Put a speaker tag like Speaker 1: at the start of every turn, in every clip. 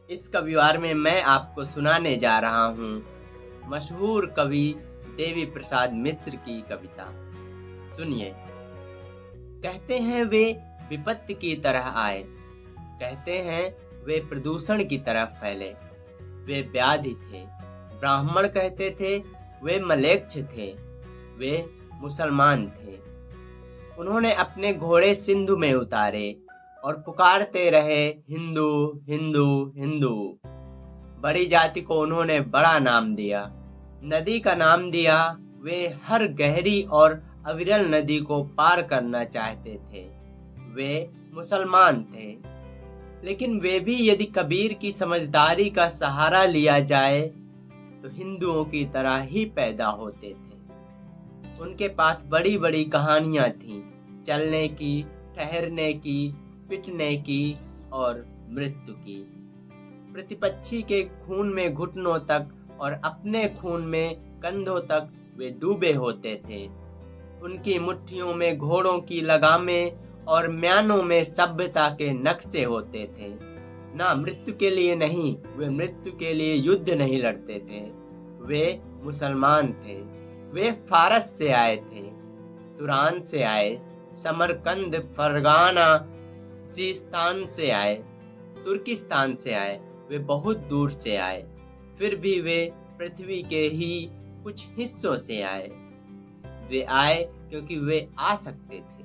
Speaker 1: इस कविवार में मैं आपको सुनाने जा रहा हूँ मशहूर कवि देवी प्रसाद मिश्र की कविता। सुनिए। कहते हैं वे विपत्ति की तरह आए, कहते हैं वे प्रदूषण की तरह फैले। वे व्याधि थे, ब्राह्मण कहते थे, वे मलेच्छ थे, वे मुसलमान थे। उन्होंने अपने घोड़े सिंधु में उतारे और पुकारते रहे हिंदू हिंदू हिंदू। बड़ी जाति को उन्होंने बड़ा नाम दिया, नदी का नाम दिया। वे हर गहरी और अविरल नदी को पार करना चाहते थे। वे मुसलमान थे, लेकिन वे भी यदि कबीर की समझदारी का सहारा लिया जाए तो हिंदुओं की तरह ही पैदा होते थे। उनके पास बड़ी बड़ी कहानियां थीं, चलने की, ठहरने की, पिटने की और मृत्यु की। प्रतिपक्षी के खून में घुटनों तक और अपने खून में कंधों तक वे डूबे होते थे। उनकी मुट्ठियों में घोड़ों की लगामें और म्यानों में सभ्यता के नक्शे होते थे। ना मृत्यु के लिए नहीं, वे मृत्यु के लिए युद्ध नहीं लड़ते थे। वे मुसलमान थे। वे फारस से आए थे, तुरान से आए, समरकंद, फरगाना, सिस्तान से आए, तुर्किस्तान से आए। वे बहुत दूर से आए, फिर भी वे पृथ्वी के ही कुछ हिस्सों से आए। वे आए क्योंकि वे आ सकते थे।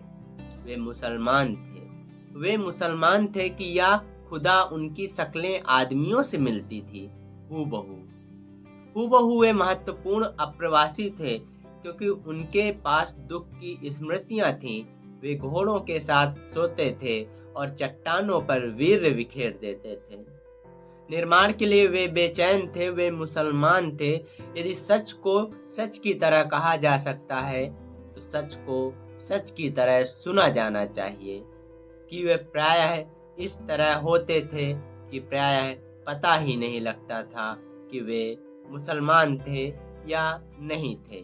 Speaker 1: वे मुसलमान थे। वे मुसलमान थे कि या खुदा उनकी शक्लें आदमियों से मिलती थी, हूबहू वे महत्वपूर्ण अप्रवासी थे क्योंकि उनके पास दुख की स्मृतियां थीं। वे घोड़ों के साथ सोते थे और चट्टानों पर वीर बिखेर देते थे। निर्माण के लिए वे बेचैन थे। वे मुसलमान थे। यदि सच को सच की तरह कहा जा सकता है तो सच को सच की तरह सुना जाना चाहिए कि वे प्रायः इस तरह होते थे कि प्रायः पता ही नहीं लगता था कि वे मुसलमान थे या नहीं थे।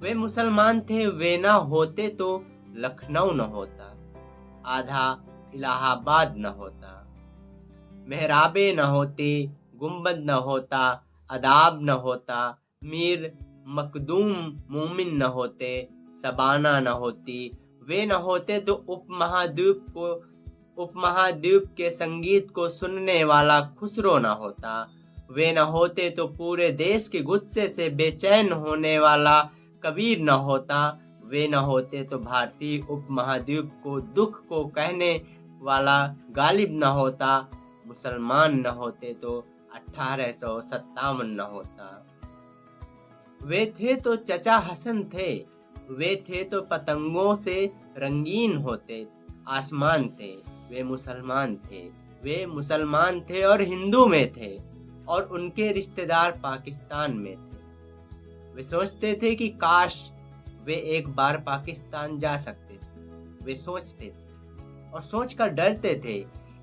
Speaker 1: वे मुसलमान थे। वे न होते तो लखनऊ न होता, आधा इलाहाबाद न होता, मेहराबे न होती, गुंबद न होता, अदाब न होता, मीर मखदूम मोमिन न होते, सबाना न होती। वे न होते तो उपमहाद्वीप के संगीत को सुनने वाला खुसरो न होता। वे न होते तो पूरे देश के गुस्से से बेचैन होने वाला कबीर न होता। वे न होते तो भारतीय उपमहाद्वीप को दुख को कहने वाला गालिब न होता। मुसलमान न होते तो 1857 न होता। वे थे तो चचा हसन थे। वे थे तो पतंगों से रंगीन होते आसमान थे। वे मुसलमान थे। वे मुसलमान थे और हिंदू में थे और उनके रिश्तेदार पाकिस्तान में थे। वे सोचते थे कि काश वे एक बार पाकिस्तान जा सकते थे। वे सोचते थे और सोचकर डरते थे।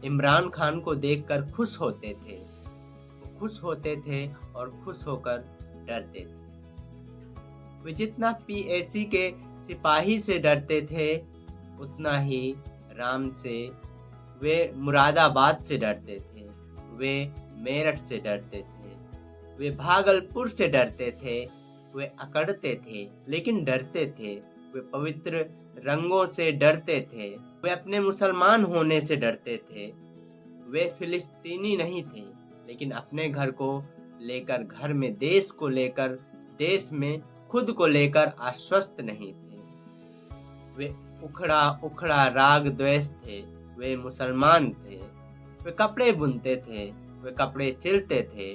Speaker 1: इमरान खान को देखकर खुश होते थे। वो खुश होते थे और खुश होकर डरते थे। वे जितना पीएसी के सिपाही से डरते थे उतना ही राम से, वे मुरादाबाद से डरते थे, वे मेरठ से डरते थे, वे भागलपुर से डरते थे। वे अकड़ते थे लेकिन डरते थे। वे पवित्र रंगों से डरते थे। वे अपने मुसलमान होने से डरते थे। वे फिलिस्तीनी नहीं थे लेकिन अपने घर को लेकर, घर में देश को लेकर, देश में खुद को लेकर आश्वस्त नहीं थे। वे उखड़ा उखड़ा राग द्वेष थे। वे मुसलमान थे। वे कपड़े बुनते थे, वे कपड़े सिलते थे,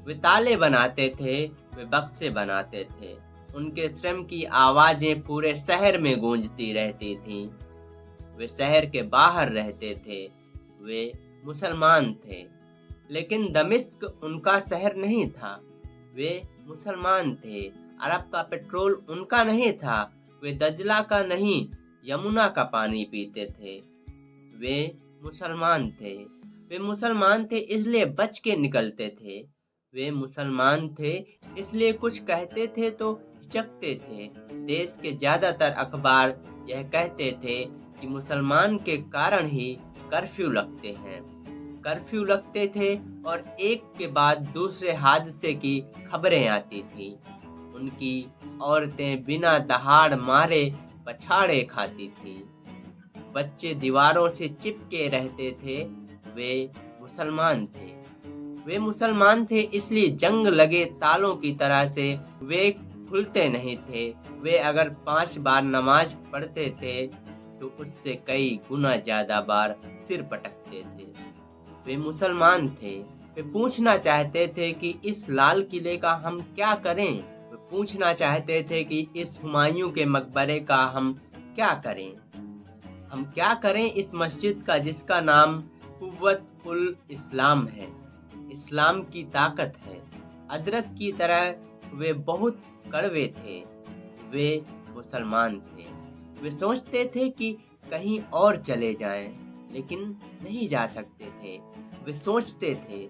Speaker 1: वे ताले बनाते थे, वे बक्से बनाते थे। उनके श्रम की आवाजें पूरे शहर में गूंजती रहती थीं। वे शहर के बाहर रहते थे। वे मुसलमान थे, लेकिन दमिश्क उनका शहर नहीं था। वे मुसलमान थे। अरब का पेट्रोल उनका नहीं था। वे दजला का नहीं, यमुना का पानी पीते थे। वे मुसलमान थे। वे मुसलमान थे इसलिए बच के निकलते थे। वे मुसलमान थे इसलिए कुछ कहते थे तो हिचकते थे। देश के ज्यादातर अखबार यह कहते थे कि मुसलमान के कारण ही कर्फ्यू लगते हैं। कर्फ्यू लगते थे और एक के बाद दूसरे हादसे की खबरें आती थी। उनकी औरतें बिना दहाड़ मारे पछाड़े खाती थी। बच्चे दीवारों से चिपके रहते थे। वे मुसलमान थे। वे मुसलमान थे इसलिए जंग लगे तालों की तरह से वे खुलते नहीं थे। वे अगर 5 बार नमाज पढ़ते थे तो उससे कई गुना ज्यादा बार सिर पटकते थे। वे मुसलमान थे। वे पूछना चाहते थे कि इस लाल किले का हम क्या करें। वे पूछना चाहते थे कि इस हुमायूं के मकबरे का हम क्या करें। हम क्या करें इस मस्जिद का जिसका नाम कुव्वत उल इस्लाम है। इस्लाम की ताकत है। अदरक की तरह वे बहुत कड़वे थे। वे मुसलमान थे। वे सोचते थे कि कहीं और चले जाएं, लेकिन नहीं जा सकते थे। वे सोचते थे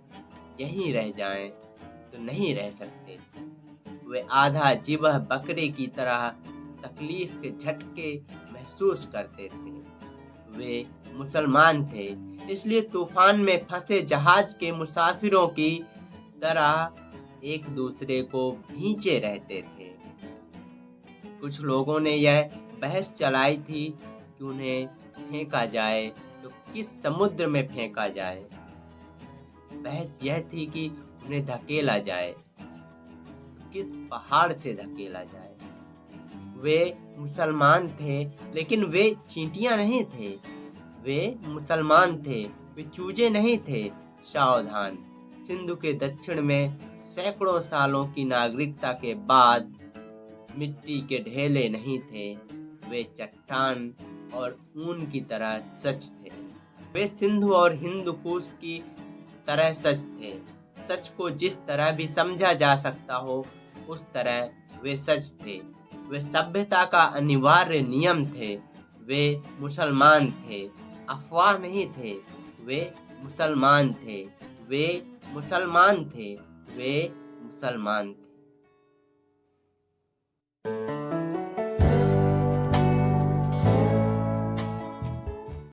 Speaker 1: यहीं रह जाएं, तो नहीं रह सकते थे। वे आधा जिबह बकरे की तरह तकलीफ के झटके महसूस करते थे। वे मुसलमान थे इसलिए तूफान में फंसे जहाज के मुसाफिरों की तरह एक दूसरे को भींचे रहते थे। कुछ लोगों ने यह बहस चलाई थी कि उन्हें फेंका जाए तो किस समुद्र में फेंका जाए। बहस यह थी कि उन्हें धकेला जाए तो किस पहाड़ से धकेला जाए। वे मुसलमान थे लेकिन वे चींटियां नहीं थे। वे मुसलमान थे। वे चूजे नहीं थे। सावधान, सिंधु के दक्षिण में सैकड़ों सालों की नागरिकता के बाद मिट्टी के ढेले नहीं थे। वे चट्टान और ऊन की तरह सच थे। वे सिंधु और हिंदुकुश की तरह सच थे। सच को जिस तरह भी समझा जा सकता हो उस तरह वे सच थे। वे सभ्यता का अनिवार्य नियम थे। वे मुसलमान थे, अफवाह नहीं थे। वे मुसलमान थे। वे मुसलमान थे। वे मुसलमान थे।